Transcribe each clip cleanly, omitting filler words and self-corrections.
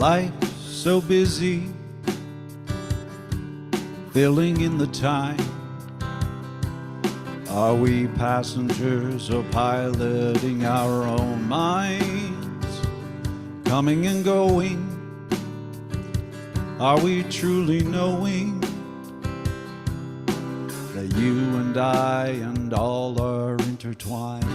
Life's so busy, filling in the time. Are we passengers or piloting our own minds? Coming and going, are we truly knowing that you and I and all are intertwined?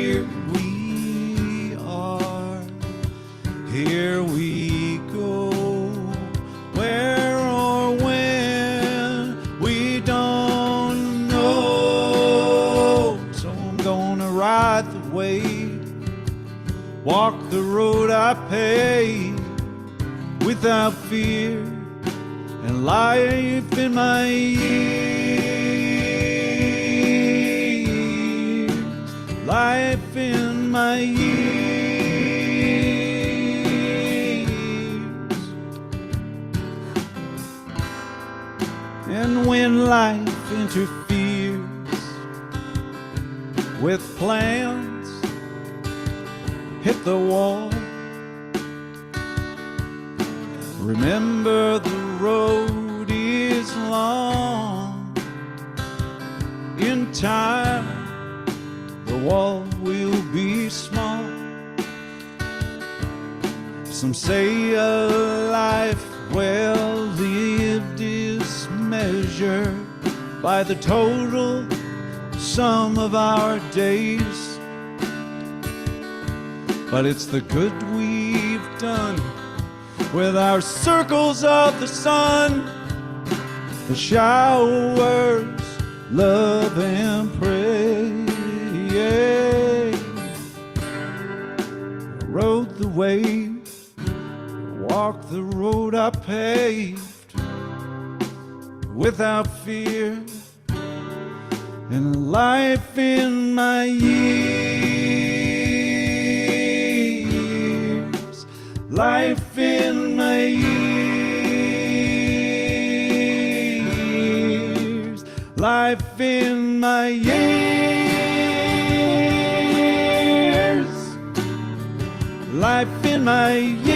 Here we are, here we go, where or when we don't know. So I'm gonna ride the wave, walk the road I paved without fear, and life in my years, life in my years. And when life interferes with plans, hit the wall. Remember the road is long. In time, the wall will be small. Some say a life well lived is measured by the total sum of our days. But it's the good we've done with our circles of the sun, the showers, love and pray. I rode the wave, walked the road I paved without fear, and life in my years, life in my years, life in my years, life in my years.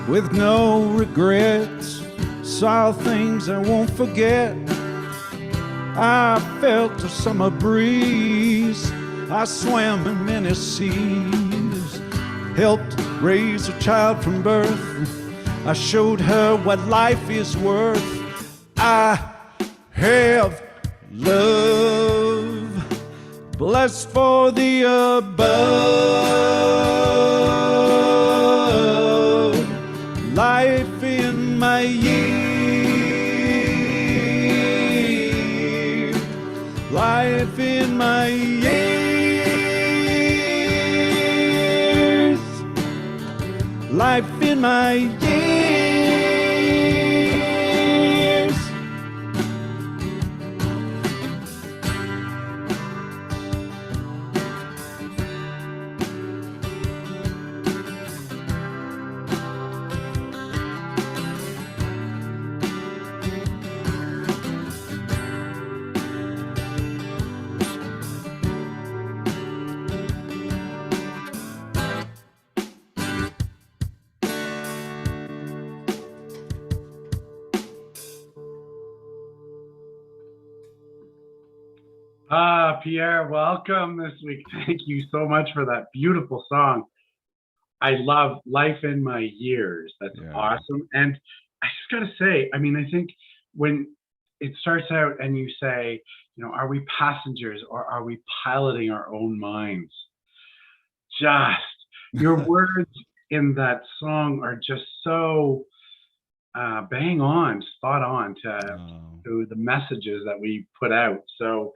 With no regrets, saw things I won't forget. I felt a summer breeze, I swam in many seas, helped raise a child from birth, I showed her what life is worth. I have love, blessed for the above, life in my years, life in my years, life in my years. Pierre, welcome this week. Thank you so much for that beautiful song. I love Life in My Years. That's awesome. And I just got to say, I mean, I think when it starts out and you say, you know, are we passengers or are we piloting our own minds? Just your words in that song are just so bang on, spot on to the messages that we put out. So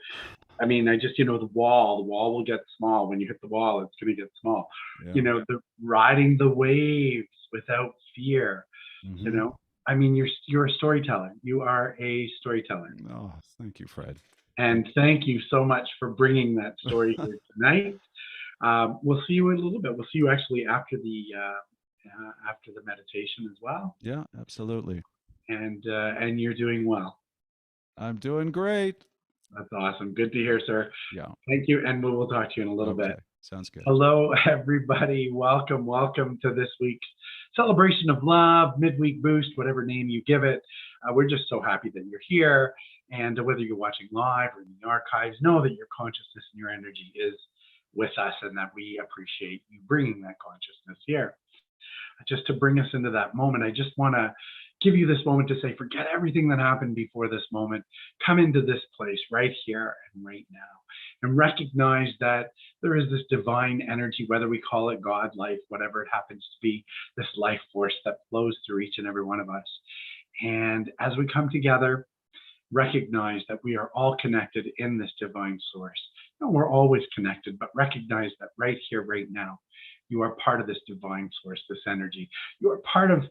I mean, I just, you know, the wall will get small. When you hit the wall, it's going to get small. Yeah. You know, the riding the waves without fear, you know, I mean, you're a storyteller. You are a storyteller. Oh, thank you, Fred. And thank you so much for bringing that story here tonight. We'll see you in a little bit. We'll see you actually after the meditation as well. Yeah, absolutely. And you're doing well. I'm doing great. That's awesome. Good to hear, sir. Yeah. Thank you, and we will talk to you in a little bit. Sounds good. Hello, everybody. Welcome to this week's celebration of love, midweek boost, whatever name you give it. We're just so happy that you're here, and whether you're watching live or in the archives, know that your consciousness and your energy is with us, and that we appreciate you bringing that consciousness here. Just to bring us into that moment, I just want to give you this moment to say, forget everything that happened before this moment. Come into this place right here and right now, and recognize that there is this divine energy, whether we call it God, life, whatever it happens to be, this life force that flows through each and every one of us. And as we come together, recognize that we are all connected in this divine source. No, we're always connected, but recognize that right here, right now, you are part of this divine source, this energy. You are part of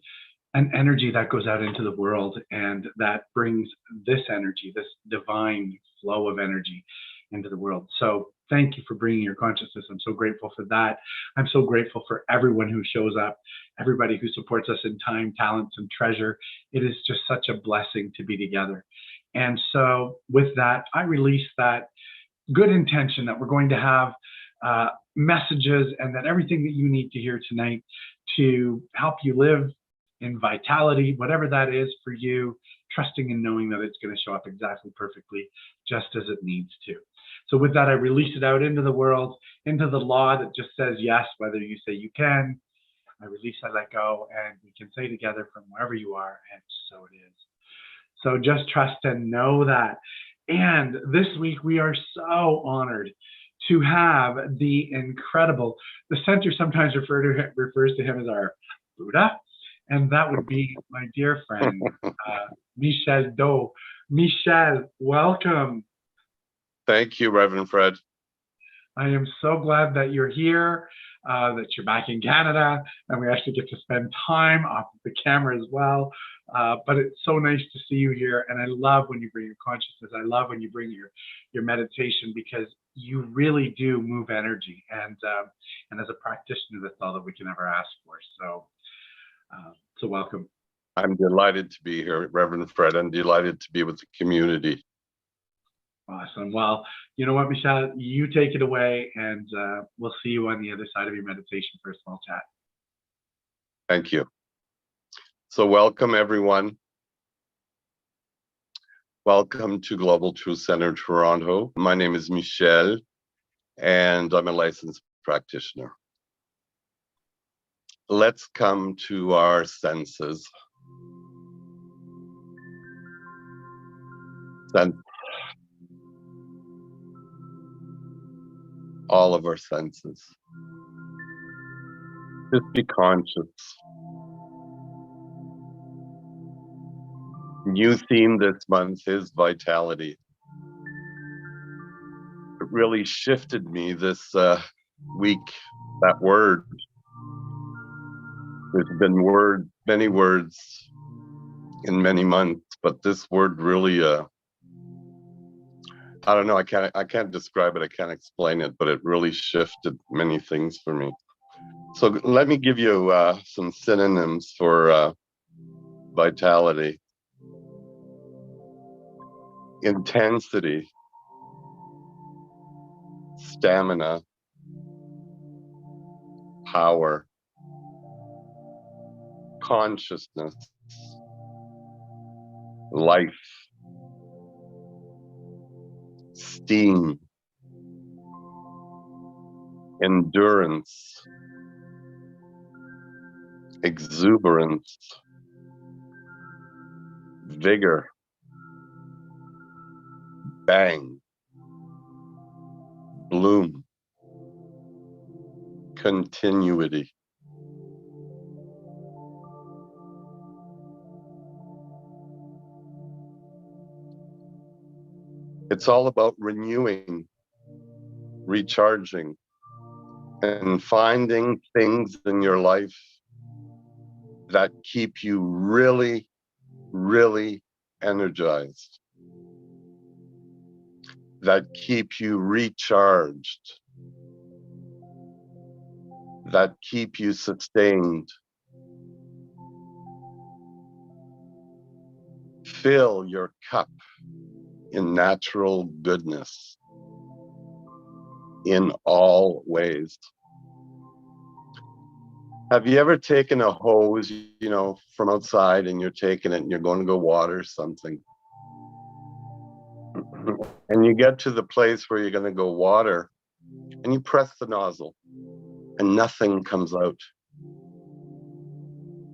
an energy that goes out into the world and that brings this energy, this divine flow of energy into the world. So thank you for bringing your consciousness. I'm so grateful for that. I'm so grateful for everyone who shows up, everybody who supports us in time, talents, and treasure. It is just such a blessing to be together. And so with that, I release that good intention that we're going to have messages and that everything that you need to hear tonight to help you live in vitality, whatever that is for you, trusting and knowing that it's going to show up exactly perfectly, just as it needs to. So with that, I release it out into the world, into the law that just says yes, whether you say you can. I release, I let go, and we can say together from wherever you are, and so it is. So just trust and know that. And this week, we are so honored to have the incredible, the center sometimes refers to him as our Buddha, and that would be my dear friend, Michel Do. Michel, welcome. Thank you, Reverend Fred. I am so glad that you're here, that you're back in Canada, and we actually get to spend time off of the camera as well. But it's so nice to see you here, and I love when you bring your consciousness. I love when you bring your meditation, because you really do move energy, and as a practitioner, that's all that we can ever ask for. So welcome. I'm delighted to be here, Reverend Fred. I'm delighted to be with the community. Awesome. Well, you know what, Michelle, you take it away, and we'll see you on the other side of your meditation for a small chat. Thank you. So welcome, everyone. Welcome to Global Truth Center Toronto. My name is Michel, and I'm a licensed practitioner. Let's come to our senses. All of our senses. Just be conscious. New theme this month is vitality. It really shifted me this week, that word. There's been many words in many months, but this word really, I don't know, I can't describe it, I can't explain it, but it really shifted many things for me. So let me give you some synonyms for vitality. Intensity, stamina, power, consciousness, life, steam, endurance, exuberance, vigor, bang, bloom, continuity. It's all about renewing, recharging, and finding things in your life that keep you really, really energized. that keep you recharged, that keep you sustained. Fill your cup in natural goodness in all ways. Have you ever taken a hose, from outside, and you're taking it and you're going to go water something? And you get to the place where you're going to go water and you press the nozzle and nothing comes out.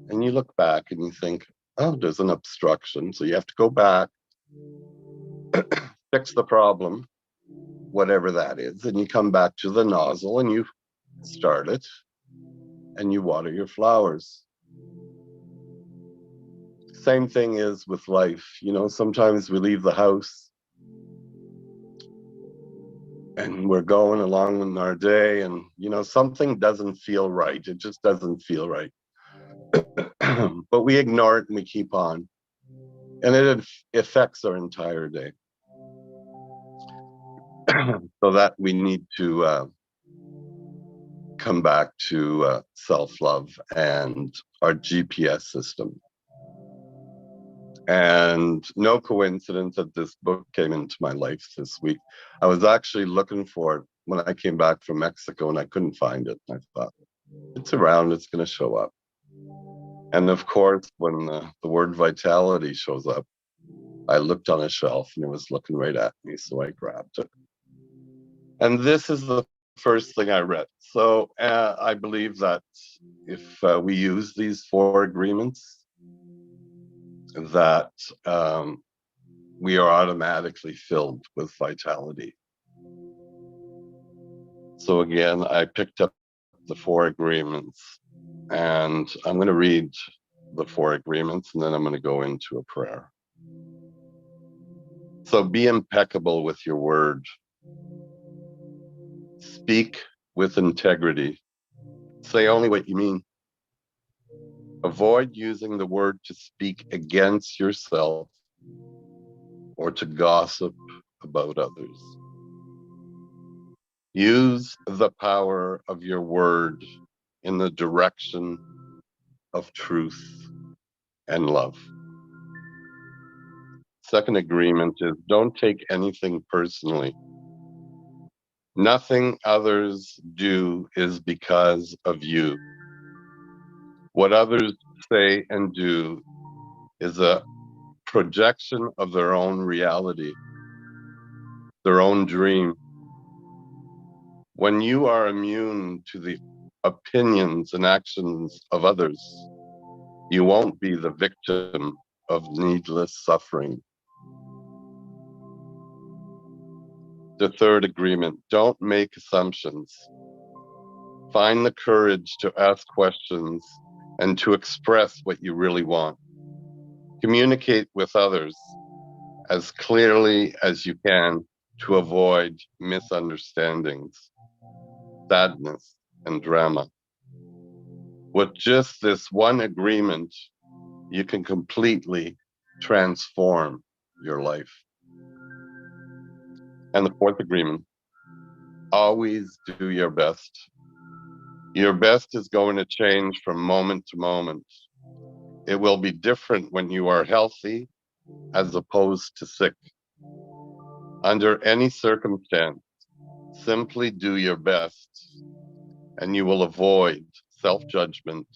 And you look back and you think, oh, there's an obstruction. So you have to go back, fix the problem, whatever that is. And you come back to the nozzle and you start it and you water your flowers. Same thing is with life. Sometimes we leave the house and we're going along in our day and, something doesn't feel right. It just doesn't feel right. But we ignore it and we keep on. And it affects our entire day. So that we need to come back to self-love and our GPS system. And no coincidence that this book came into my life this week. I was actually looking for it when I came back from Mexico and I couldn't find it. I thought, it's around, it's going to show up. And of course, when the word vitality shows up, I looked on a shelf and it was looking right at me, so I grabbed it. And this is the first thing I read. So I believe that if we use these 4 agreements, that we are automatically filled with vitality. So again, I picked up the 4 agreements, and I'm going to read the 4 agreements, and then I'm going to go into a prayer. So be impeccable with your word. Speak with integrity. Say only what you mean. Avoid using the word to speak against yourself or to gossip about others. Use the power of your word in the direction of truth and love. Second agreement is don't take anything personally. Nothing others do is because of you. What others say and do is a projection of their own reality, their own dream. When you are immune to the opinions and actions of others, you won't be the victim of needless suffering. The third agreement, don't make assumptions. Find the courage to ask questions and to express what you really want. Communicate with others as clearly as you can to avoid misunderstandings, sadness, and drama. With just this one agreement, you can completely transform your life. And the fourth agreement, always do your best. Your best is going to change from moment to moment. It will be different when you are healthy as opposed to sick. Under any circumstance, simply do your best and you will avoid self-judgment,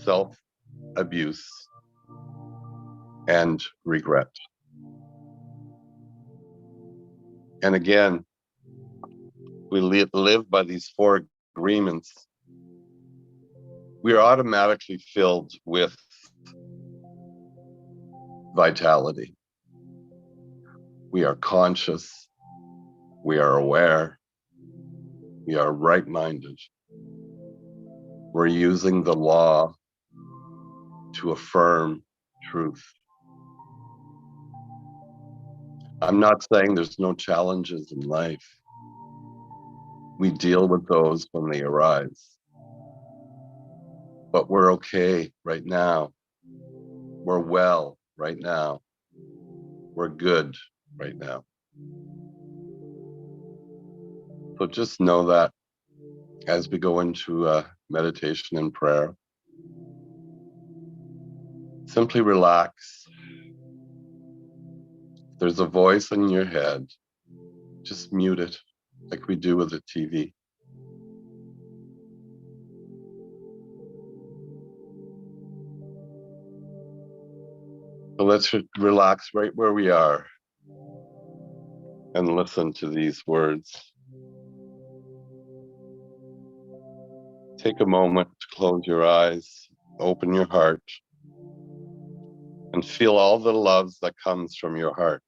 self-abuse, and regret. And again, we live by these 4 agreements. We are automatically filled with vitality. We are conscious. We are aware. We are right-minded. We're using the law to affirm truth. I'm not saying there's no challenges in life. We deal with those when they arise. But we're okay right now. We're well right now. We're good right now. So just know that as we go into meditation and prayer, simply relax. There's a voice in your head, just mute it like we do with the TV. So let's relax right where we are and listen to these words. Take a moment to close your eyes, open your heart, and feel all the love that comes from your heart.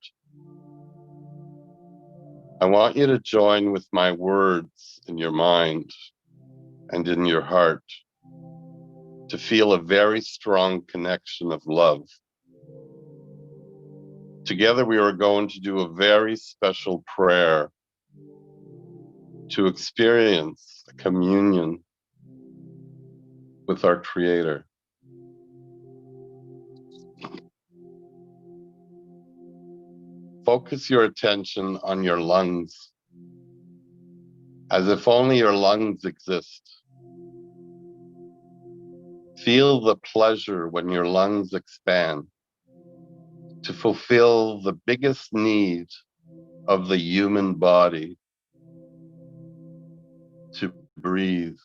I want you to join with my words in your mind and in your heart to feel a very strong connection of love. Together we are going to do a very special prayer to experience a communion with our Creator. Focus your attention on your lungs, as if only your lungs exist. Feel the pleasure when your lungs expand to fulfill the biggest need of the human body, to breathe.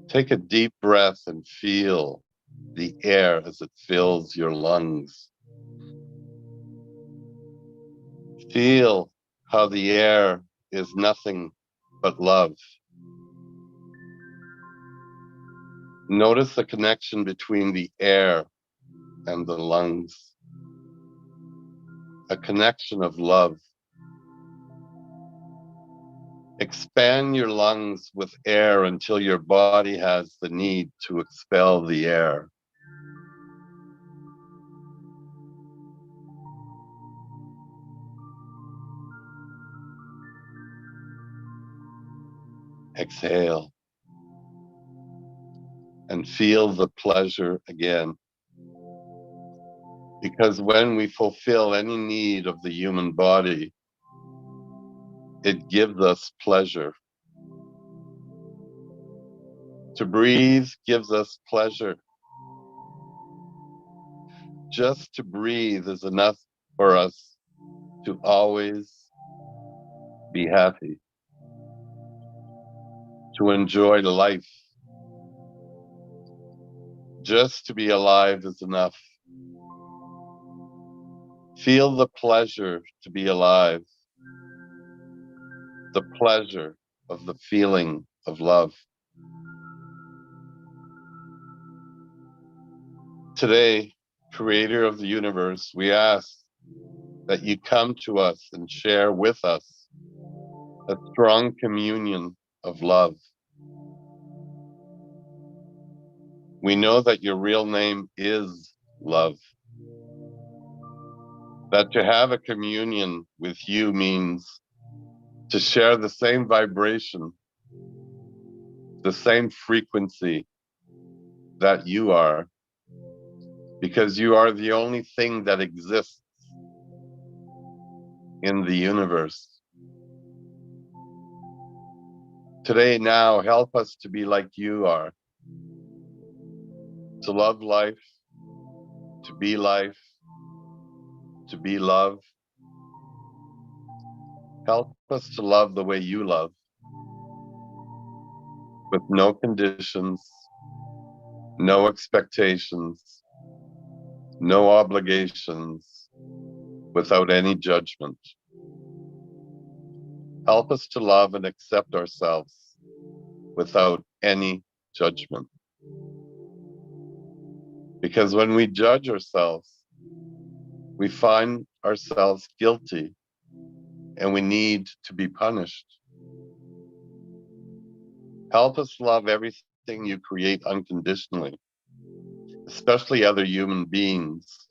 Take a deep breath and feel the air as it fills your lungs. Feel how the air is nothing but love. Notice the connection between the air and the lungs. A connection of love. Expand your lungs with air until your body has the need to expel the air. Exhale and feel the pleasure again. Because when we fulfill any need of the human body, it gives us pleasure. To breathe gives us pleasure. Just to breathe is enough for us to always be happy, to enjoy life. Just to be alive is enough. Feel the pleasure to be alive, the pleasure of the feeling of love. Today, Creator of the universe, we ask that you come to us and share with us a strong communion of love. We know that your real name is love. That to have a communion with you means to share the same vibration, the same frequency that you are, because you are the only thing that exists in the universe. Today, now, help us to be like you are, to love life, to be life, to be love. Help us to love the way you love, with no conditions, no expectations, no obligations, without any judgment. Help us to love and accept ourselves without any judgment. Because when we judge ourselves, we find ourselves guilty and we need to be punished. Help us love everything you create unconditionally, especially other human beings,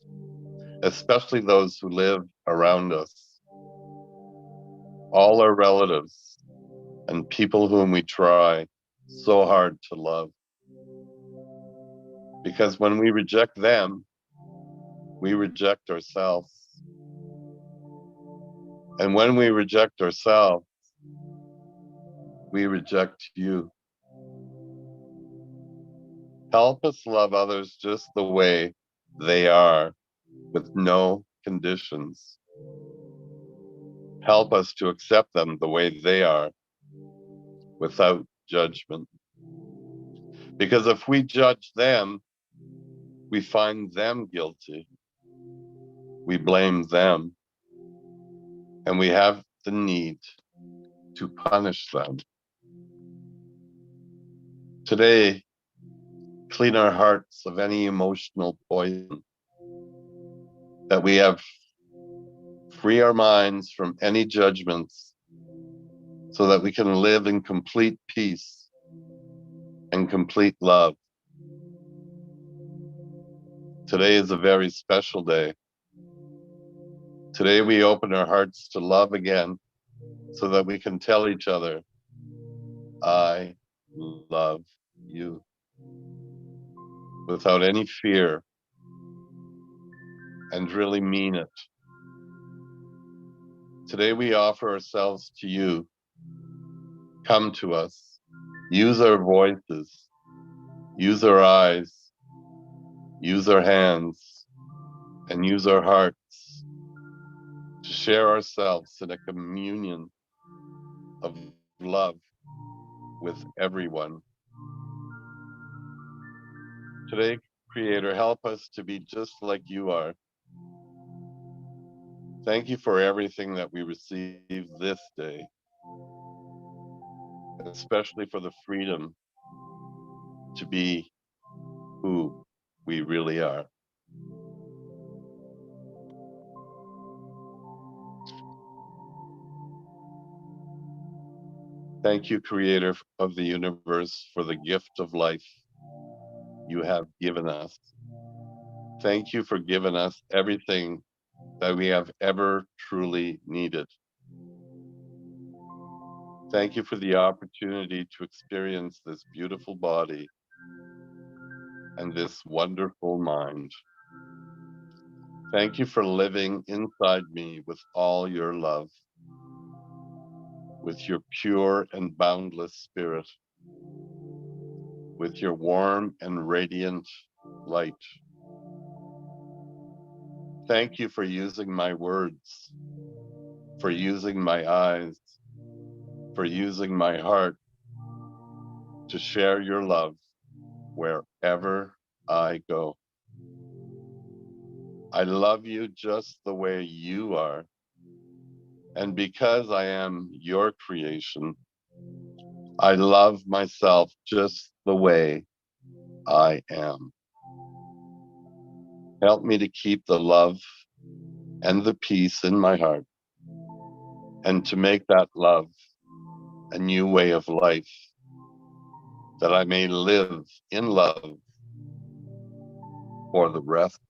especially those who live around us, all our relatives and people whom we try so hard to love. Because when we reject them, we reject ourselves. And when we reject ourselves, we reject you. Help us love others just the way they are, with no conditions. Help us to accept them the way they are, without judgment. Because if we judge them, we find them guilty. We blame them, and we have the need to punish them. Today, clean our hearts of any emotional poison, that we have free our minds from any judgments, so that we can live in complete peace and complete love. Today is a very special day. Today we open our hearts to love again, so that we can tell each other, I love you, without any fear, and really mean it. Today we offer ourselves to you. Come to us, use our voices, use our eyes, use our hands, and use our hearts to share ourselves in a communion of love with everyone. Today, Creator, help us to be just like you are. Thank you for everything that we receive this day, especially for the freedom to be who we really are. Thank you, Creator of the universe, for the gift of life you have given us. Thank you for giving us everything that we have ever truly needed. Thank you for the opportunity to experience this beautiful body and this wonderful mind. Thank you for living inside me with all your love, with your pure and boundless spirit, with your warm and radiant light. Thank you for using my words, for using my eyes, for using my heart to share your love wherever I go. I love you just the way you are. And because I am your creation, I love myself just the way I am. Help me to keep the love and the peace in my heart, and to make that love a new way of life, that I may live in love for the rest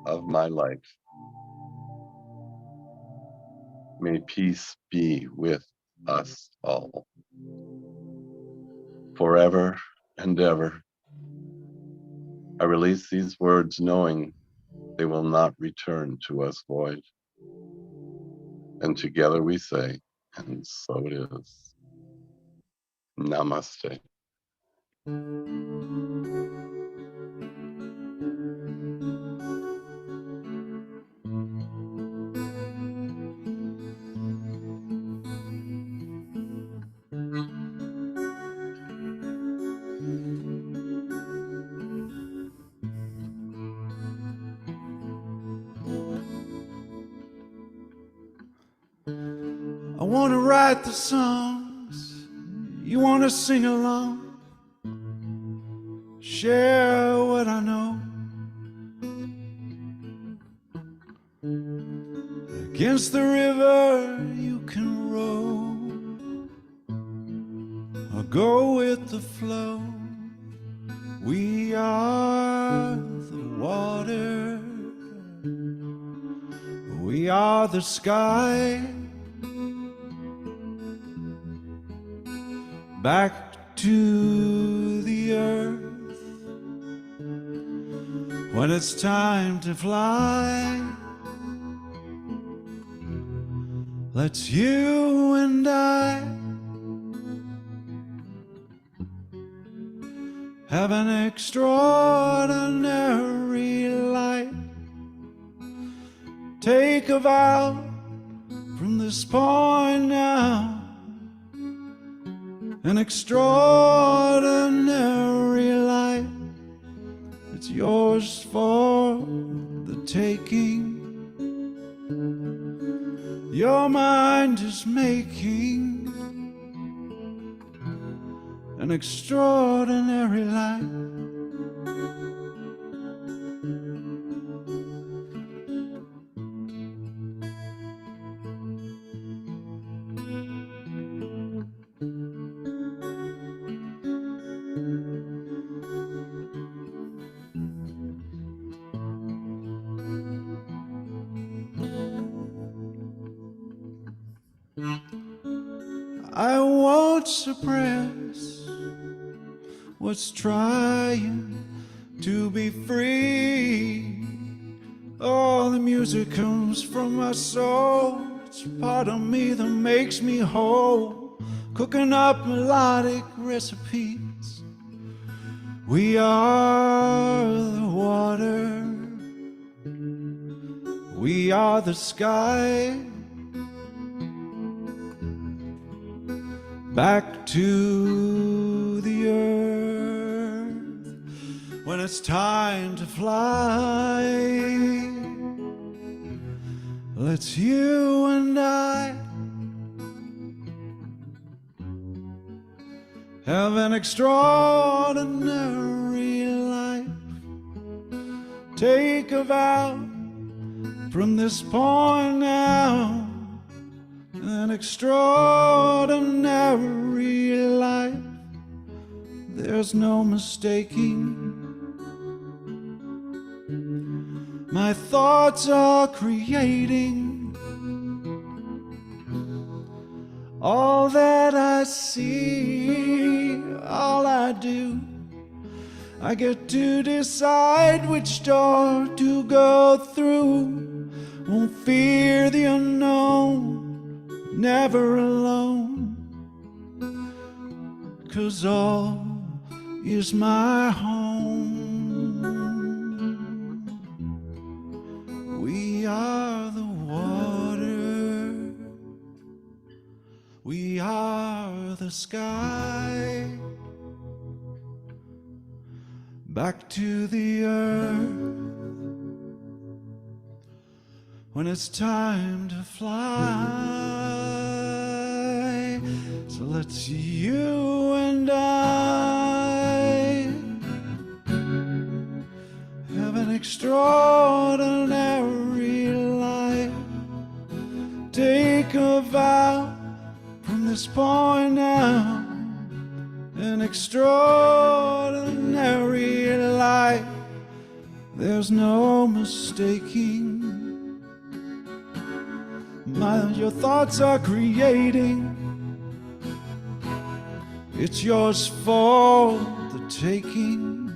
of my life. May peace be with us all, forever and ever. I release these words knowing they will not return to us void. And together we say, and so it is. Namaste. I want to write the songs, you want to sing along, share what I know. Against the river you can row, or go with the flow. We are the water, we are the sky. Back to the earth when it's time to fly. Let's you and I have an extraordinary life. Take a vow from this point now, an extraordinary life. It's yours for the taking. Your mind is making an extraordinary life. I won't suppress what's trying to be free. Oh, the music comes from my soul. It's part of me that makes me whole. Cooking up melodic recipes. We are the water. We are the sky. Back to the earth when it's time to fly. Let's you and I have an extraordinary life. Take a vow from this point now, an extraordinary life. There's no mistaking. My thoughts are creating all that I see, all I do. I get to decide which door to go through. Won't fear the unknown, never alone, 'cause all is my home. We are the water, we are the sky. Back to the earth when it's time to fly. So let's you and I have an extraordinary life. Take a vow from this point now, an extraordinary life. There's no mistaking. Your thoughts are creating. It's yours for the taking.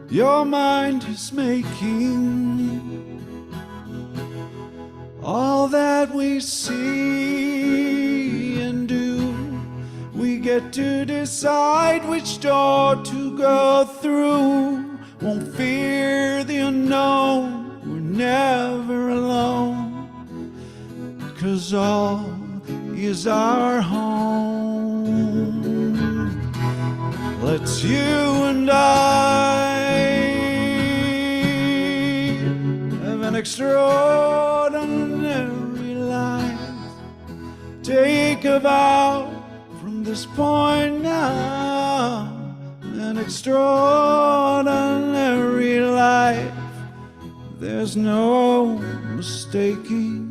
Your mind is making all that we see and do. We get to decide which door to go through. Won't fear the unknown, we're never alone, 'cause all is our home. Let's you and I have an extraordinary life. Take a vow from this point now, an extraordinary life. There's no mistaking.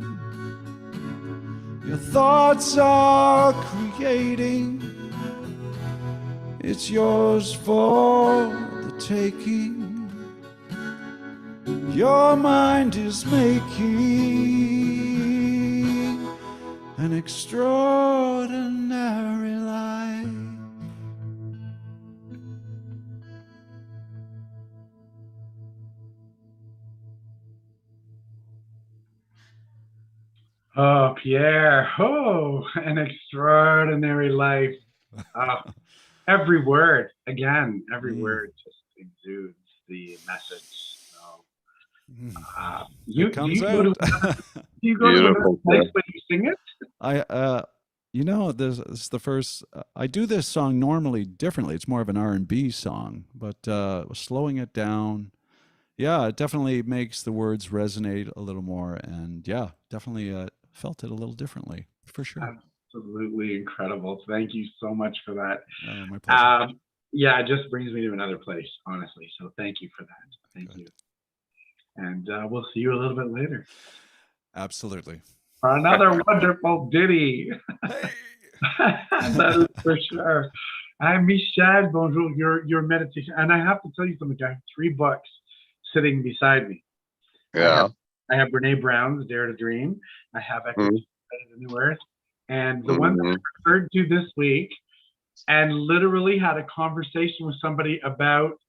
Your thoughts are creating. It's yours for the taking. Your mind is making an extraordinary life. Oh, Pierre. Oh, an extraordinary life. Uh, every word, again, every Mm. word just exudes the message. So, It do comes you go to out. do you go to another Beautiful, place sir. when you sing it? I this is the first I do this song normally differently. It's more of an R&B song, but slowing it down, yeah, it definitely makes the words resonate a little more, and yeah, definitely felt it a little differently for sure. Absolutely incredible. Thank you so much for that. Oh, my pleasure. Yeah, it just brings me to another place, honestly. So thank you for that. Thank Good. you. And we'll see you a little bit later Absolutely. for another wonderful ditty. Hey. That is for sure. I'm Michel. Bonjour. Your meditation. And I have to tell you something. I have 3 books sitting beside me. Yeah. I have Brene Brown's Dare to Dream. I have Echo Mhm. the New Earth. And the one that Mhm. I referred to this week and literally had a conversation with somebody about,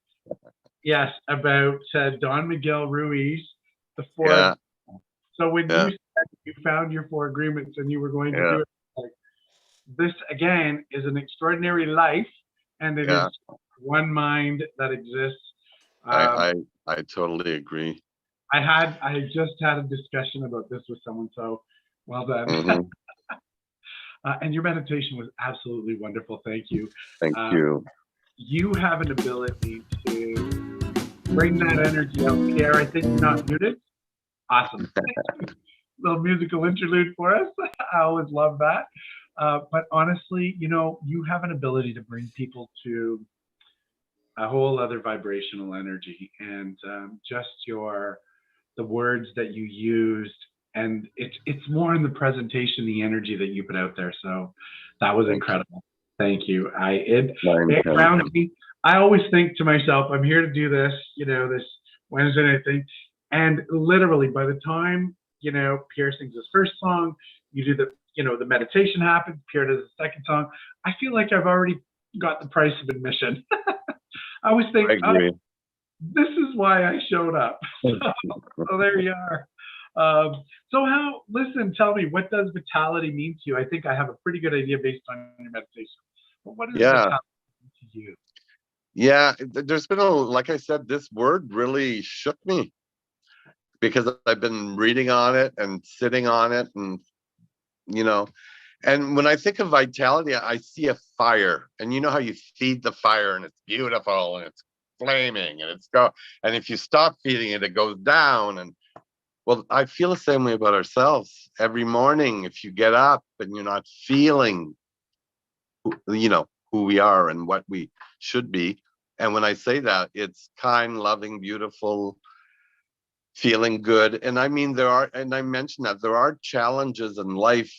yes, about Don Miguel Ruiz, the four. Yeah. So when Yeah. you said you found your 4 agreements and you were going to Yeah. do it, like, this again is an extraordinary life, and it Yeah. is one mind that exists. I I totally agree. I just had a discussion about this with someone, so well done. Mhm. And your meditation was absolutely wonderful. Thank you. Thank Uh, you. you have an ability to bring that energy out. Pierre, I think you're not muted. Awesome. Little musical interlude for us. I always love that. But honestly, you have an ability to bring people to a whole other vibrational energy, and just the words that you used, and it's more in the presentation, the energy that you put out there. So that was Thank you. incredible. Thank you. It Mine too. grounds me. I always think to myself, I'm here to do this, this Wednesday night thing, and literally by the time Pierre sings his first song, you do the meditation happens, Pierre does the second song. I feel like I've already got the price of admission. I always think, I agree. this is why I showed up. So there you are. So listen, tell me, what does vitality mean to you? I think I have a pretty good idea based on your meditation. But what does Yeah. vitality mean to you? Yeah. There's been like I said, this word really shook me because I've been reading on it and sitting on it, and and when I think of vitality, I see a fire, and you know how you feed the fire and it's beautiful and it's flaming and and if you stop feeding it, it goes down. And well, I feel the same way about ourselves. Every morning, if you get up and you're not feeling, who we are and what we should be. And when I say that, it's kind, loving, beautiful, feeling good. And I mean, and I mentioned that there are challenges in life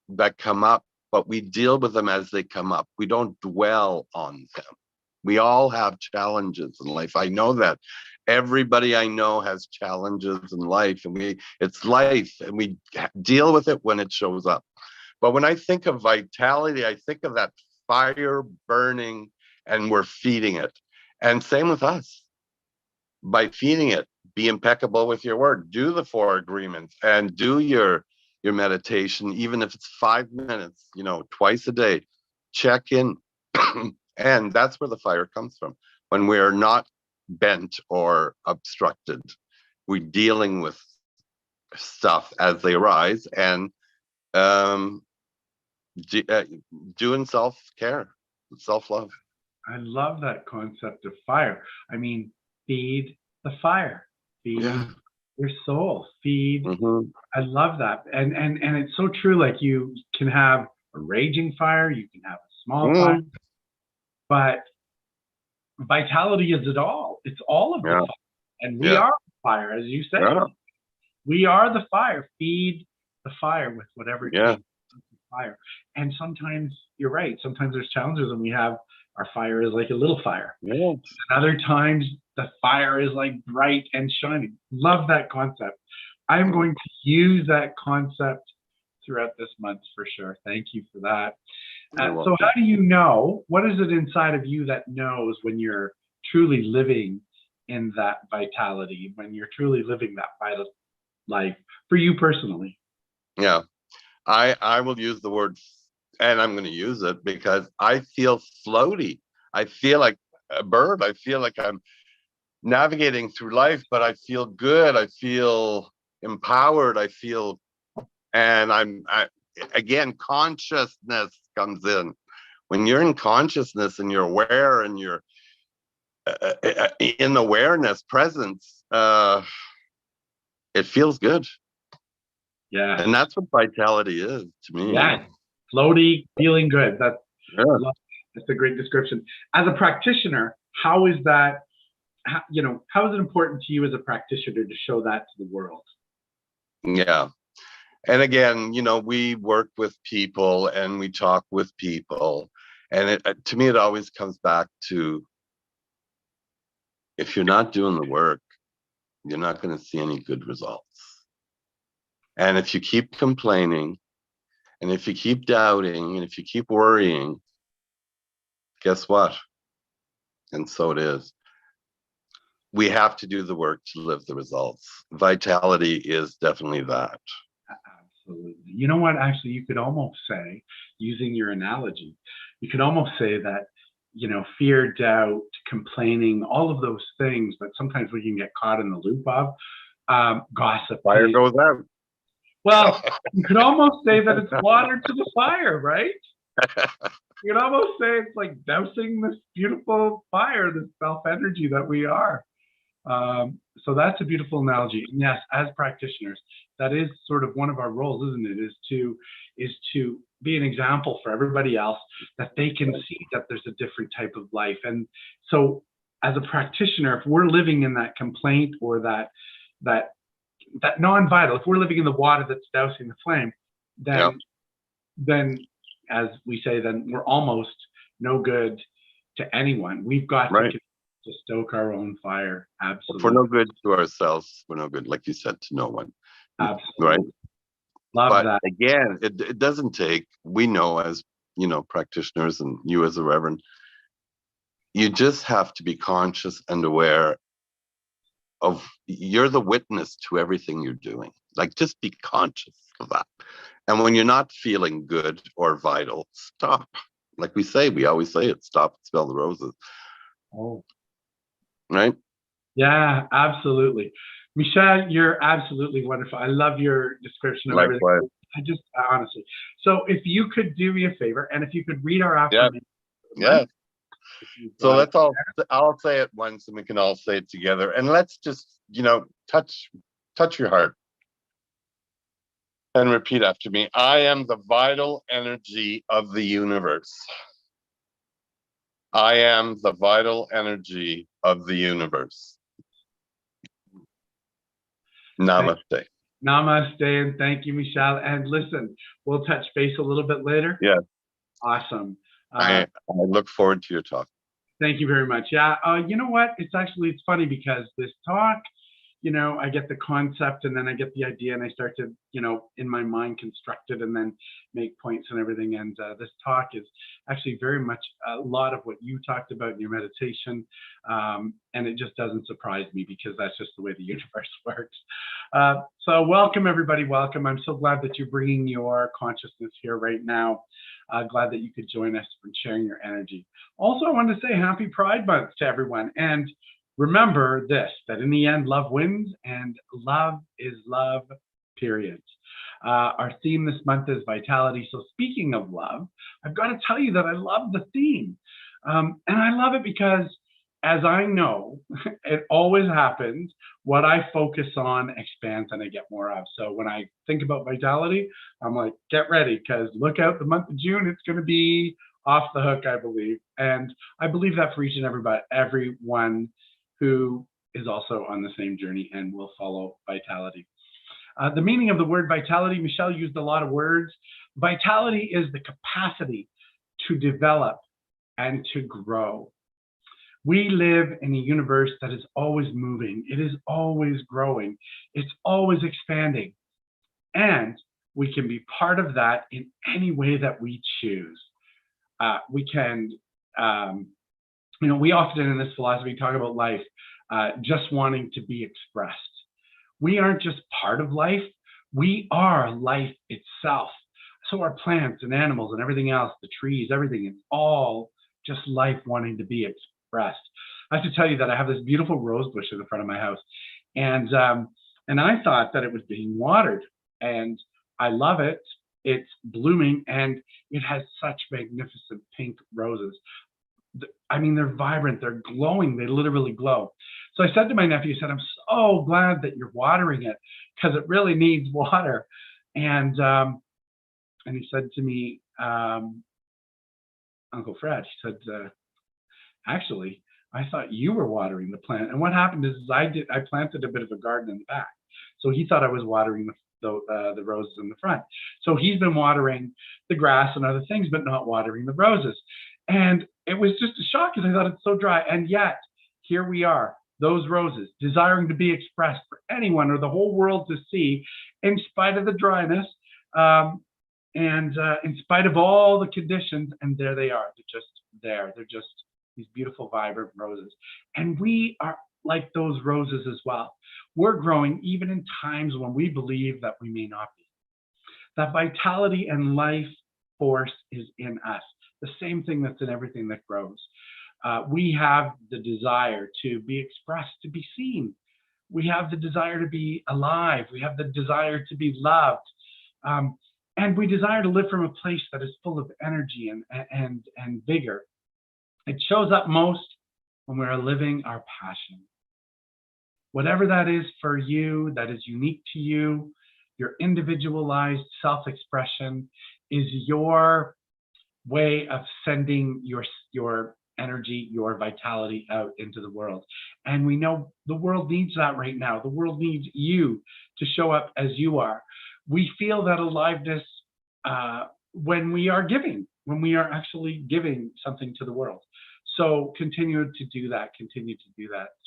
that come up, but we deal with them as they come up. We don't dwell on them. We all have challenges in life. I know that. Everybody I know has challenges in life, and it's life, and we deal with it when it shows up. But when I think of vitality, I think of that fire burning, and we're feeding it. And same with us. By feeding it, be impeccable with your word, do the 4 agreements, and do your meditation, even if it's 5 minutes, twice a day. Check in. And that's where the fire comes from. When we're not bent or obstructed, we're dealing with stuff as they arise, and doing self-care, self-love. I love that concept of fire. I mean, feed the fire, feed Yeah. your soul, feed. Mhm. I love that. And it's so true. Like, you can have a raging fire, you can have a small fire, Mhm. but vitality is it all. It's all of the Yeah. fire. And we Yeah. are fire, as you say. Yeah. We are the fire. Feed the fire with whatever it Yeah. takes to keep the fire. And sometimes you're right. Sometimes there's challenges, and we have our fire is like a little fire. Yeah. And other times the fire is like bright and shining. Love that concept. I'm going to use that concept throughout this month for sure. Thank you for that. So how do you know? What is it inside of you that knows when you're truly living in that vitality, when you're truly living that vital life for you personally? Yeah. I will use the word, and I'm going to use it because I feel floaty. I feel like a bird. I feel like I'm navigating through life, but I feel good. I feel empowered. I feel, and again, consciousness comes in. When you're in consciousness and you're aware and you're in awareness, presence, it feels good. Yeah. And that's what vitality is to me. Yeah. Floaty, feeling good. That's a great description. As a practitioner, how is that, how is it important to you as a practitioner to show that to the world? Yeah. And again, we work with people and we talk with people. And to me, it always comes back to, if you're not doing the work, you're not going to see any good results. And if you keep complaining, and if you keep doubting, and if you keep worrying, guess what? And so it is. We have to do the work to live the results. Vitality is definitely that. Absolutely. You know what? Actually, you could almost say, using your analogy, you could almost say that, fear, doubt, complaining, all of those things that sometimes we can get caught in the loop of, gossip. Fire goes out. Well, you could almost say that it's water to the fire, right? You could almost say it's like dousing this beautiful fire, this self-energy that we are. So that's a beautiful analogy. And yes, as practitioners, that is sort of one of our roles, isn't it? Is to be an example for everybody else, that they can see that there's a different type of life. And so as a practitioner, if we're living in that complaint or that non-vital, if we're living in the water that's dousing the flame, then as we say, then we're almost no good to anyone. We've got to stoke our own fire. Absolutely. If we're no good to ourselves, we're no good, like you said, to no one. Absolutely. Right. Love that. Again, it doesn't take, we know as, practitioners, and you as a reverend, you just have to be conscious and aware of, you're the witness to everything you're doing. Like, just be conscious of that. And when you're not feeling good or vital, stop. Like we always say it, stop and smell the roses. Oh. Right? Yeah, absolutely. Michelle, you're absolutely wonderful. I love your description of everything. I just, honestly. So if you could do me a favor, and if you could read our affirmation. Yeah. So I'll say it once and we can all say it together. And let's just, touch your heart and repeat after me. I am the vital energy of the universe. I am the vital energy of the universe. Namaste. Namaste, and thank you, Michelle. And listen, we'll touch base a little bit later. Yeah. Awesome. I look forward to your talk. Thank you very much. Yeah. You know what? It's funny because this talk, I get the concept and then I get the idea and I start to, in my mind construct it and then make points and everything. And this talk is actually very much a lot of what you talked about in your meditation. And it just doesn't surprise me because that's just the way the universe works. So welcome, everybody. Welcome. I'm so glad that you're bringing your consciousness here right now. Glad that you could join us for sharing your energy. Also, I want to say happy Pride Month to everyone. And remember this, that in the end, love wins and love is love, period. Our theme this month is vitality. So speaking of love, I've got to tell you that I love the theme. And I love it because, as I know, it always happens, what I focus on expands and I get more of. So when I think about vitality, I'm like, get ready, because look out, the month of June, it's going to be off the hook, I believe. And I believe that for each and everyone who is also on the same journey and will follow vitality. The meaning of the word vitality, Michelle used a lot of words. Vitality is the capacity to develop and to grow. We live in a universe that is always moving. It is always growing. It's always expanding. And we can be part of that in any way that we choose. We can, we often in this philosophy talk about life just wanting to be expressed. We aren't just part of life. We are life itself. So our plants and animals and everything else, the trees, everything, it's all just life wanting to be expressed. I have to tell you that I have this beautiful rose bush in the front of my house, and I thought that it was being watered, and I love it. It's blooming, and it has such magnificent pink roses. I mean, they're vibrant, they're glowing, they literally glow. So I said to my nephew, I said, I'm so glad that you're watering it because it really needs water. And he said to me, Uncle Fred, he said, actually, I thought you were watering the plant. And what happened is I planted a bit of a garden in the back. So he thought I was watering the roses in the front. So he's been watering the grass and other things, but not watering the roses. And it was just a shock because I thought it's so dry. And yet here we are, those roses desiring to be expressed for anyone or the whole world to see in spite of the dryness. And in spite of all the conditions, and there they are, they're just there. They're just these beautiful, vibrant roses. And we are like those roses as well. We're growing even in times when we believe that we may not be. That vitality and life force is in us, the same thing that's in everything that grows. We have the desire to be expressed, to be seen. We have the desire to be alive. We have the desire to be loved. And we desire to live from a place that is full of energy and vigor. It shows up most when we are living our passion. Whatever that is for you, that is unique to you, your individualized self-expression is your way of sending your energy, your vitality out into the world. And we know the world needs that right now. The world needs you to show up as you are. We feel that aliveness when we are giving, when we are actually giving something to the world. So continue to do that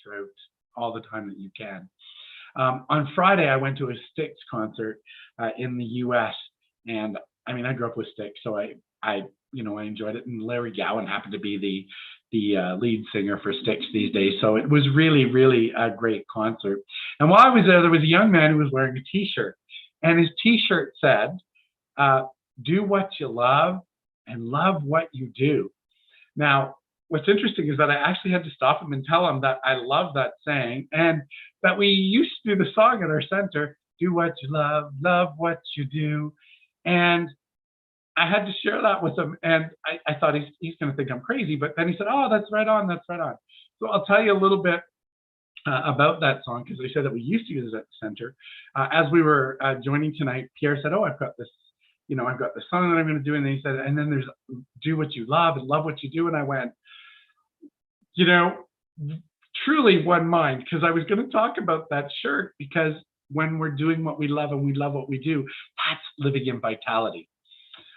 throughout all the time that you can. On Friday, I went to a Styx concert in the US. And I mean, I grew up with Styx, so I enjoyed it. And Larry Gowan happened to be the lead singer for Styx these days. So it was really, really a great concert. And while I was there was a young man who was wearing a t-shirt. And his t-shirt said, do what you love and love what you do. Now, what's interesting is that I actually had to stop him and tell him that I love that saying, and that we used to do the song at our center, do what you love what you do. And I had to share that with him, and I thought he's going to think I'm crazy, but then he said, oh, that's right on. So I'll tell you a little bit about that song, because they said that we used to use it at the center. As we were joining tonight, Pierre said, oh, I've got this, I've got the song that I'm going to do. And then he said, and then there's do what you love and love what you do. And I went, truly one mind, because I was going to talk about that shirt, because when we're doing what we love and we love what we do, that's living in vitality.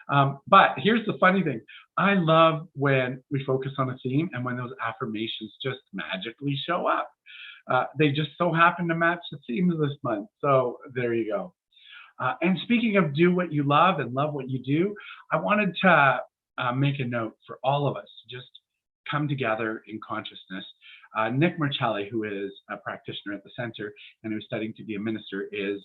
But here's the funny thing. I love when we focus on a theme and when those affirmations just magically show up. They just so happen to match the theme of this month. So there you go. And speaking of do what you love and love what you do, I wanted to make a note for all of us to just come together in consciousness. Nick Marcelli, who is a practitioner at the center and who's studying to be a minister, is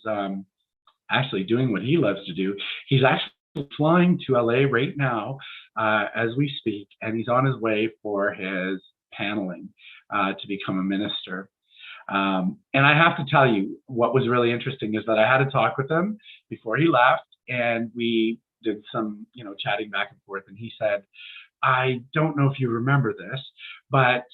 actually doing what he loves to do. He's actually flying to LA right now as we speak, and he's on his way for his paneling to become a minister. And I have to tell you, what was really interesting is that I had a talk with him before he left, and we did some, chatting back and forth. And he said, I don't know if you remember this, but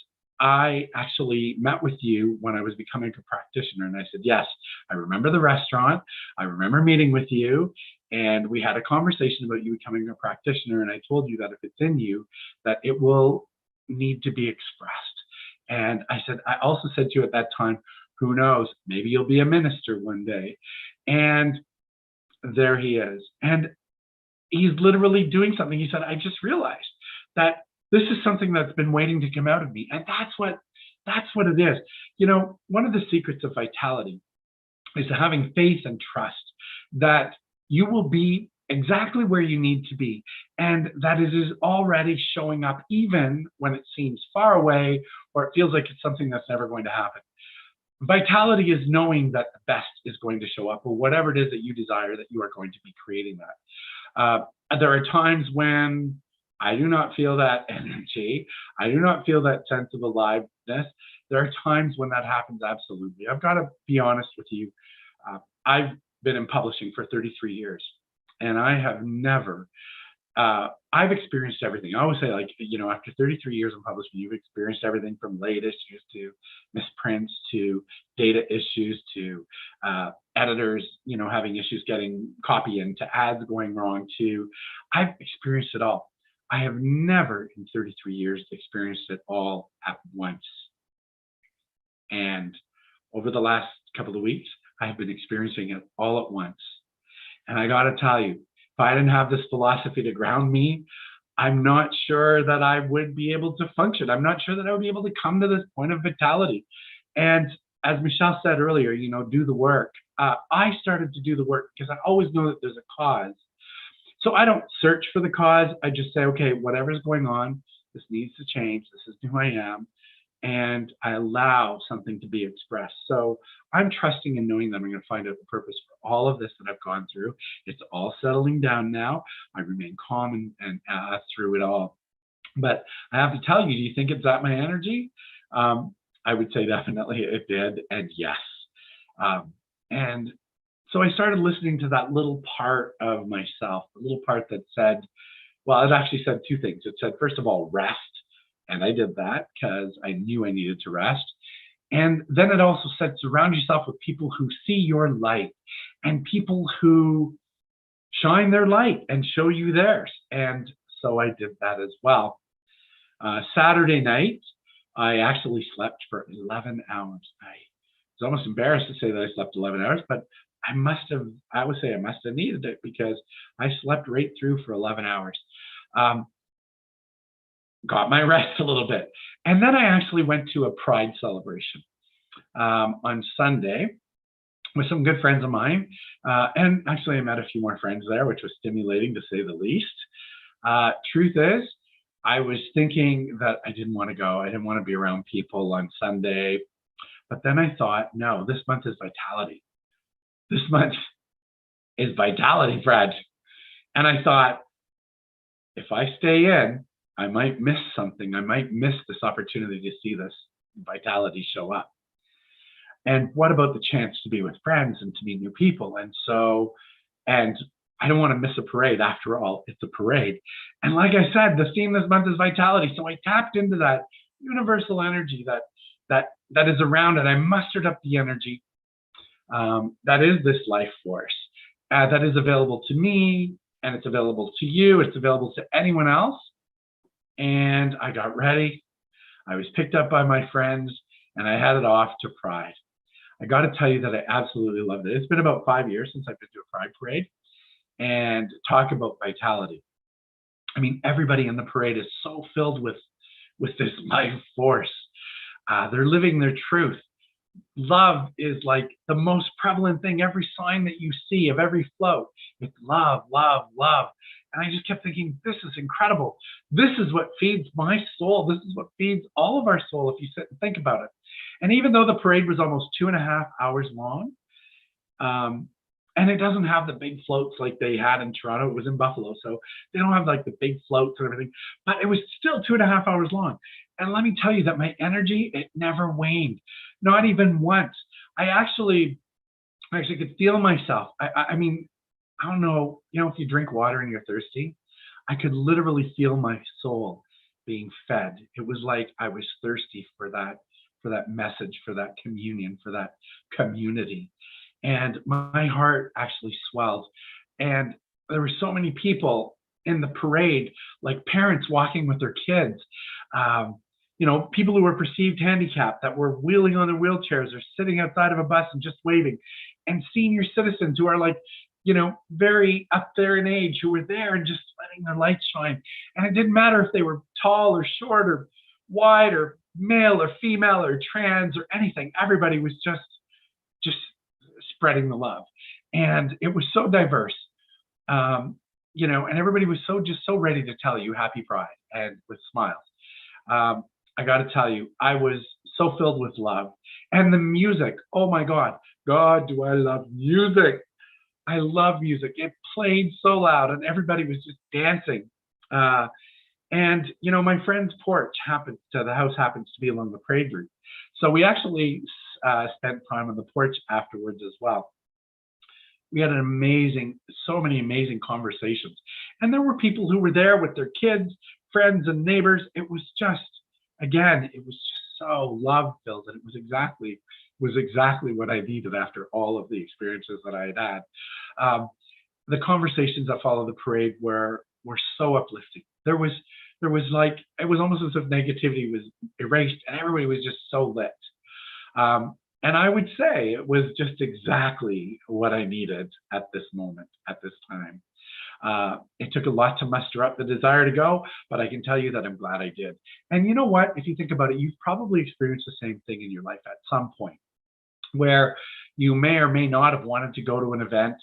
I actually met with you when I was becoming a practitioner. And I said, yes, I remember the restaurant. I remember meeting with you. And we had a conversation about you becoming a practitioner. And I told you that if it's in you, that it will need to be expressed. And I said, I also said to you at that time, who knows, maybe you'll be a minister one day. And there he is. And he's literally doing something. He said, I just realized that this is something that's been waiting to come out of me. And that's what it is. One of the secrets of vitality is having faith and trust that you will be exactly where you need to be, and that it is already showing up even when it seems far away or it feels like it's something that's never going to happen. Vitality is knowing that the best is going to show up, or whatever it is that you desire, that you are going to be creating that. There are times when I do not feel that energy. I do not feel that sense of aliveness. There are times when that happens, absolutely. I've got to be honest with you. I've been in publishing for 33 years, and I have never, I've experienced everything. I always say, like, after 33 years in publishing, you've experienced everything from late issues to misprints to data issues to editors, having issues getting copy into ads going wrong to, I've experienced it all. I have never in 33 years experienced it all at once. And over the last couple of weeks, I have been experiencing it all at once. And I got to tell you, if I didn't have this philosophy to ground me, I'm not sure that I would be able to function. I'm not sure that I would be able to come to this point of vitality. And as Michelle said earlier, do the work. I started to do the work because I always know that there's a cause. So I don't search for the cause. I just say, okay, whatever's going on, this needs to change. This is who I am. And I allow something to be expressed. So I'm trusting and knowing that I'm going to find out the purpose for all of this that I've gone through. It's all settling down now. I remain calm and through it all. But I have to tell you, do you think it's at my energy? I would say definitely it did, and yes. And so I started listening to that little part of myself, the little part that said, well, it actually said two things. It said, first of all, rest. And I did that because I knew I needed to rest. And then it also said, surround yourself with people who see your light and people who shine their light and show you theirs. And so I did that as well. Saturday night, I actually slept for 11 hours. I was almost embarrassed to say that I slept 11 hours, but I would say I must have needed it because I slept right through for 11 hours. Got my rest a little bit. And then I actually went to a Pride celebration on Sunday with some good friends of mine. And actually I met a few more friends there, which was stimulating to say the least. Truth is, I was thinking that I didn't want to go. I didn't want to be around people on Sunday. But then I thought, no, this month is vitality. This month is vitality, Fred. And I thought, if I stay in, I might miss something. I might miss this opportunity to see this vitality show up. And what about the chance to be with friends and to meet new people? And I don't want to miss a parade. After all, it's a parade. And like I said, the theme this month is vitality. So I tapped into that universal energy that is around it. I mustered up the energy that is this life force that is available to me, and it's available to you. It's available to anyone else. And I got ready. I was picked up by my friends, and I headed off to Pride. I got to tell you that I absolutely loved it. It's been about 5 years since I've been to a Pride parade. And talk about vitality. I mean, everybody in the parade is so filled with this life force. They're living their truth. Love is like the most prevalent thing. Every sign that you see of every float, it's love, love, love. And I just kept thinking, this is incredible. This is what feeds my soul. This is what feeds all of our soul if you sit and think about it. And even though the parade was almost 2.5 hours long, and it doesn't have the big floats like they had in Toronto. It was in Buffalo, so they don't have like the big floats and everything. But it was still 2.5 hours long. And let me tell you that my energy, it never waned, not even once. I actually could feel myself. I mean, I don't know, if you drink water and you're thirsty, I could literally feel my soul being fed. It was like I was thirsty for that message, for that communion, for that community. And my heart actually swelled. And there were so many people in the parade, like parents walking with their kids, people who were perceived handicapped that were wheeling on their wheelchairs or sitting outside of a bus and just waving, and senior citizens who are like, very up there in age, who were there and just letting their light shine. And it didn't matter if they were tall or short or wide or male or female or trans or anything. Everybody was just spreading the love. And it was so diverse, and everybody was so ready to tell you happy Pride and with smiles. I got to tell you, I was so filled with love. And the music, oh my God, do I love music. I love music. It played so loud and everybody was just dancing. And my friend's the house happens to be along the parade route. So we actually spent time on the porch afterwards as well. We had so many amazing conversations. And there were people who were there with their kids, friends, and neighbors. It was just so love-filled, and it was exactly what I needed after all of the experiences that I had had. The conversations that followed the parade were so uplifting. There was like, it was almost as if negativity was erased and everybody was just so lit. And I would say it was just exactly what I needed at this moment, at this time. It took a lot to muster up the desire to go, but I can tell you that I'm glad I did. And you know what? If you think about it, you've probably experienced the same thing in your life at some point, where you may or may not have wanted to go to an event,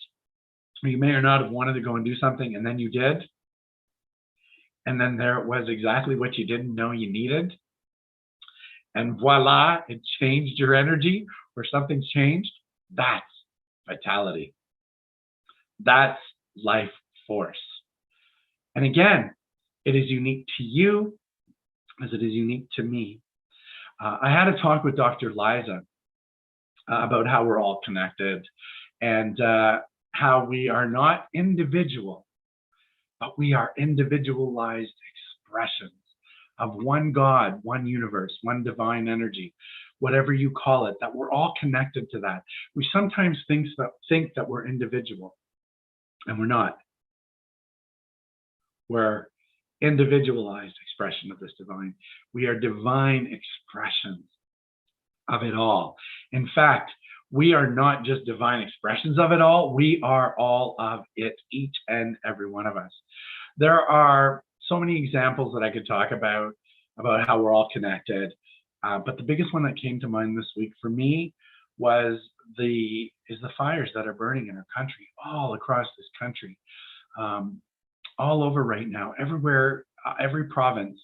or you may or not have wanted to go and do something, and then you did. And then there it was, exactly what you didn't know you needed. And voila, it changed your energy, or something's changed. That's vitality. That's life force. And again, it is unique to you as it is unique to me. I had a talk with Dr. Liza about how we're all connected, and how we are not individual, but we are individualized expressions of one God, one universe, one divine energy, whatever you call it, that we're all connected to that. We sometimes think that we're individual, and we're not. We're individualized expression of this divine. We are divine expressions of it all. In fact, we are not just divine expressions of it all, we are all of it, each and every one of us. There are so many examples that I could talk about how we're all connected. But the biggest one that came to mind this week for me was the fires that are burning in our country, all across this country, all over right now, everywhere, every province.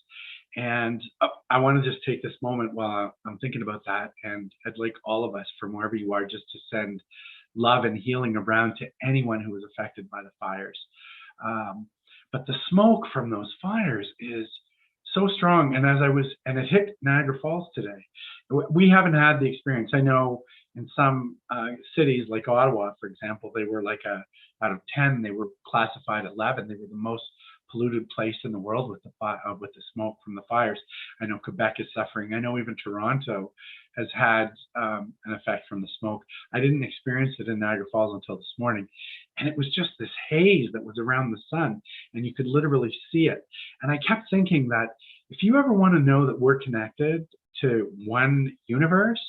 And I want to just take this moment while I'm thinking about that, and I'd like all of us, from wherever you are, just to send love and healing around to anyone who was affected by the fires. But the smoke from those fires is so strong, and it hit Niagara Falls today. We haven't had the experience. I know in some cities like Ottawa, for example, they were like out of 10, they were classified 11. They were the most polluted place in the world with the smoke from the fires. I know Quebec is suffering. I know even Toronto has had an effect from the smoke. I didn't experience it in Niagara Falls until this morning. And it was just this haze that was around the sun, and you could literally see it. And I kept thinking that if you ever want to know that we're connected to one universe,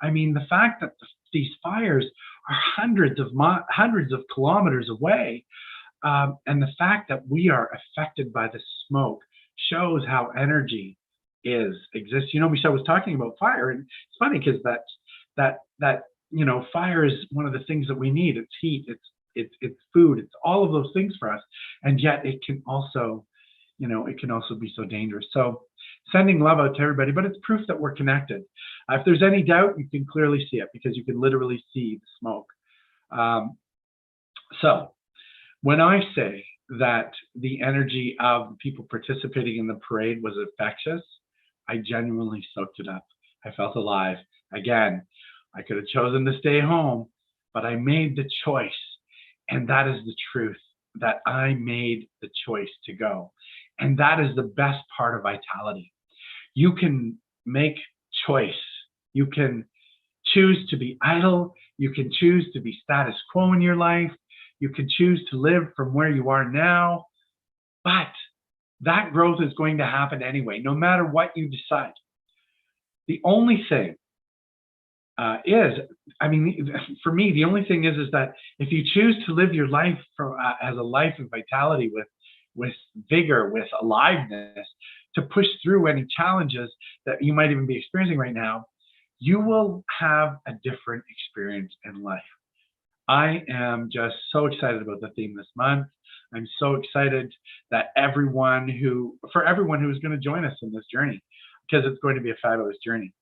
I mean, the fact that these fires are hundreds of kilometers away, and the fact that we are affected by the smoke shows how energy exists. Michelle was talking about fire, and it's funny because that fire is one of the things that we need. It's heat, it's food, it's all of those things for us, and yet it can also be so dangerous. So sending love out to everybody, but it's proof that we're connected. If there's any doubt, you can clearly see it, because you can literally see the smoke. So when I say that the energy of the people participating in the parade was infectious, I genuinely soaked it up. I felt alive. Again, I could have chosen to stay home, but I made the choice. And that is the truth, that I made the choice to go. And that is the best part of vitality. You can make choice. You can choose to be idle. You can choose to be status quo in your life. You can choose to live from where you are now. But that growth is going to happen anyway, no matter what you decide. The only thing for me, the only thing is that if you choose to live your life as a life of vitality, with vigor, with aliveness, to push through any challenges that you might even be experiencing right now, you will have a different experience in life. I am just so excited about the theme this month. I'm so excited that everyone who is going to join us in this journey, because it's going to be a fabulous journey.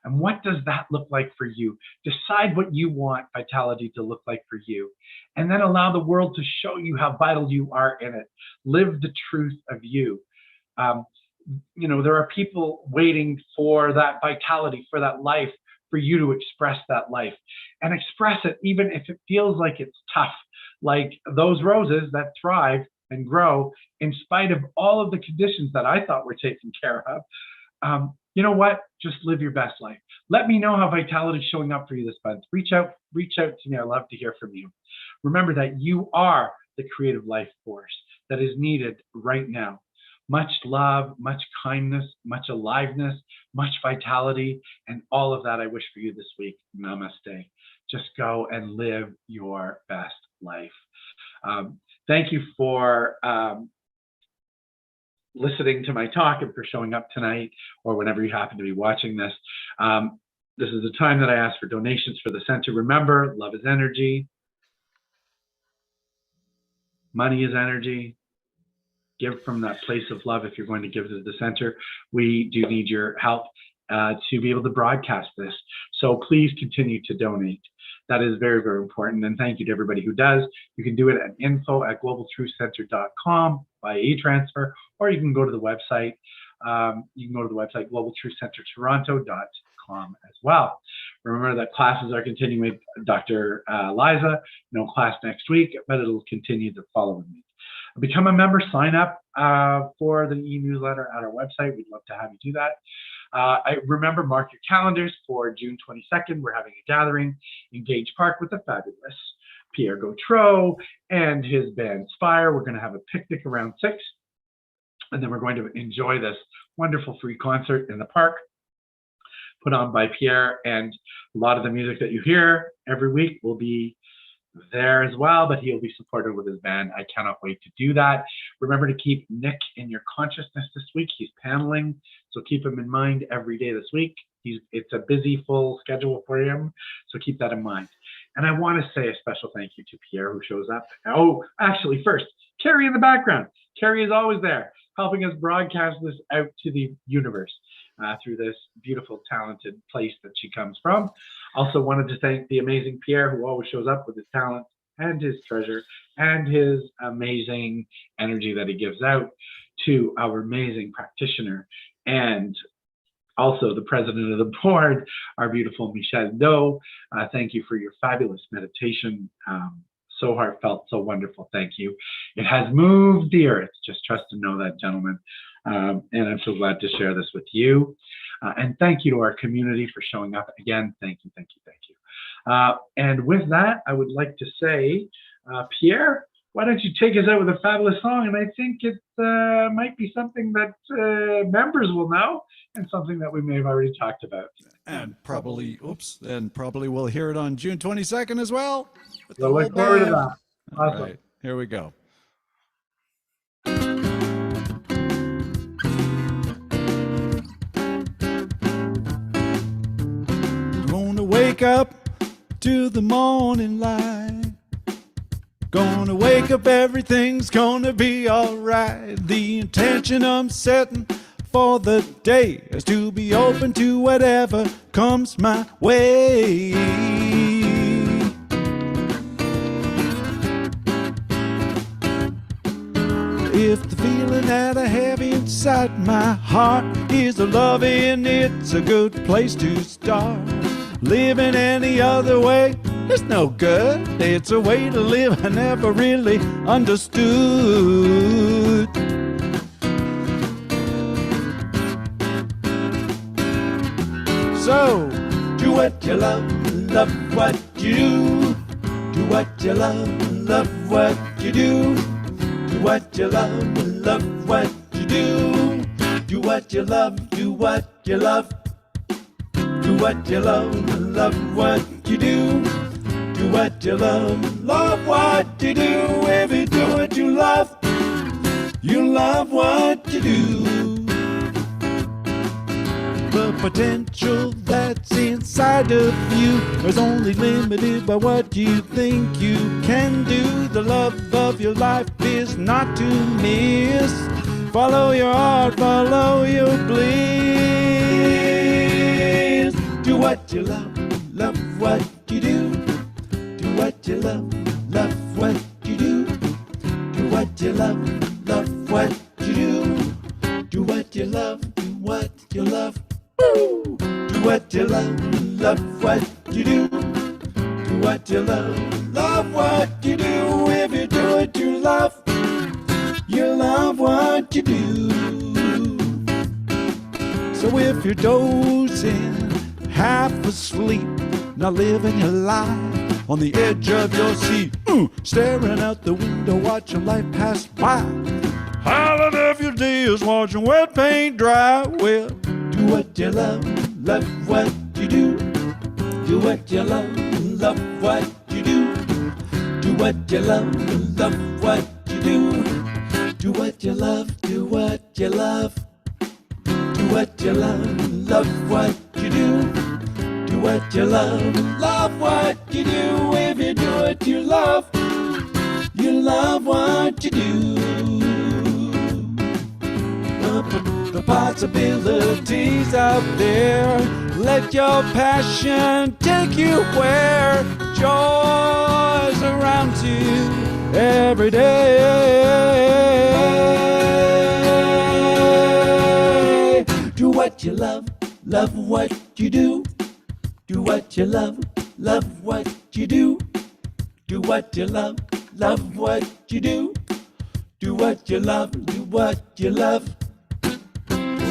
And what does that look like for you? Decide what you want vitality to look like for you. And then allow the world to show you how vital you are in it. Live the truth of you. There are people waiting for that vitality, for that life, for you to express that life. And express it even if it feels like it's tough. Like those roses that thrive and grow in spite of all of the conditions that I thought were taken care of. You know what? Just live your best life. Let me know how vitality is showing up for you this month. Reach out to me. I love to hear from you. Remember that you are the creative life force that is needed right now. Much love, much kindness, much aliveness, much vitality, and all of that I wish for you this week. Namaste. Just go and live your best life. Thank you for listening to my talk and for showing up tonight or whenever you happen to be watching this. This is the time that I ask for donations for the center. Remember, love is energy. Money is energy. Give from that place of love if you're going to give to the center. We do need your help to be able to broadcast this. So please continue to donate. That is very, very important. And thank you to everybody who does. You can do it at info@globaltruthcenter.com by e-transfer, or you can go to the website. You can go to the website globaltruthcentertoronto.com as well. Remember that classes are continuing with Dr. Liza. No class next week, but it'll continue the following week. Become a member, sign up for the e-newsletter at our website. We'd love to have you do that. I remember, mark your calendars for June 22nd. We're having a gathering in Gage Park with the fabulous Pierre Gautreau and his band Spire. We're going to have a picnic around 6, and then we're going to enjoy this wonderful free concert in the park put on by Pierre. And a lot of the music that you hear every week will be there as well, but he'll be supported with his band. I cannot wait to do that. Remember to keep Nick in your consciousness this week. He's paneling, so keep him in mind every day this week. It's a busy, full schedule for him, so keep that in mind. And I want to say a special thank you to Pierre, who shows up. Oh, actually, first, Carrie in the background. Carrie is always there, helping us broadcast this out to the universe through this beautiful, talented place that she comes from. Also wanted to thank the amazing Pierre, who always shows up with his talent and his treasure and his amazing energy that he gives out, to our amazing practitioner and also the president of the board, our beautiful Michelle Do. Thank you for your fabulous meditation. So heartfelt, so wonderful. Thank you. It has moved the earth. Just trust and know that, gentlemen. And I'm so glad to share this with you. And thank you to our community for showing up again. Thank you, thank you, thank you. And with that, I would like to say, Pierre, why don't you take us out with a fabulous song? And I think it might be something that members will know and something that we may have already talked about. And probably we'll hear it on June 22nd as well. So look forward to that. Awesome. All right, here we go. Gonna wake up to the morning light. Gonna wake up, everything's gonna be alright. The intention I'm setting for the day is to be open to whatever comes my way. If the feeling that I have inside my heart is a loving, it's a good place to start. Living any other way is no good. It's a way to live I never really understood. So, do what you love what you do. Do what you love what you do. Do what you love what you do. Do what you love, do what you love. Do what you love what you do. Do what you love what you do. If you do what you love what you do. The potential that's inside of you is only limited by what you think you can do. The love of your life is not to miss. Follow your heart, follow your bliss. what you love, love what you do. Do what you love, love what you do. Do what you love, love what you do. Do what you love, do what you love. Woo! Do what you love what you do. Do what you love what you do. If you do what you love what you do. So if you're dozing, half asleep, not living your life on the edge of your seat, staring out the window, watching life pass by, howling if your day is watching wet paint dry. Well, do what you love what you do. Do what you love what you do. Do what you love what you do. Do what you love, do what you love. Do what you love what you do. Do what you love what you do. If you do what you love what you do. The possibilities out there. Let your passion take you where joy's around you every day. Do what you love what you do. Do what you love what you do. Do what you love what you do. Do what you love, do what you love. Do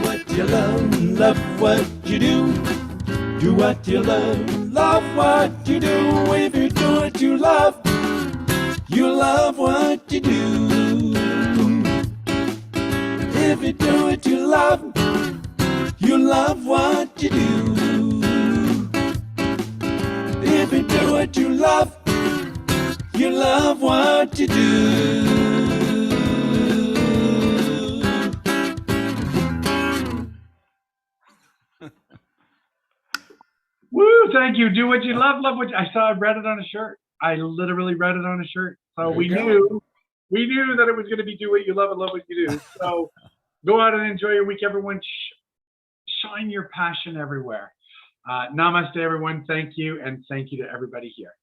what you love what you do. Do what you love what you do. If you do what you love what you do. If you do what you love what you do. If you do what you love what you do. Woo! Thank you. Do what you love what you, I saw. I read it on a shirt. I literally read it on a shirt. So we knew that it was going to be do what you love and love what you do. So go out and enjoy your week, everyone. Shine your passion everywhere. Namaste, everyone. Thank you, and thank you to everybody here.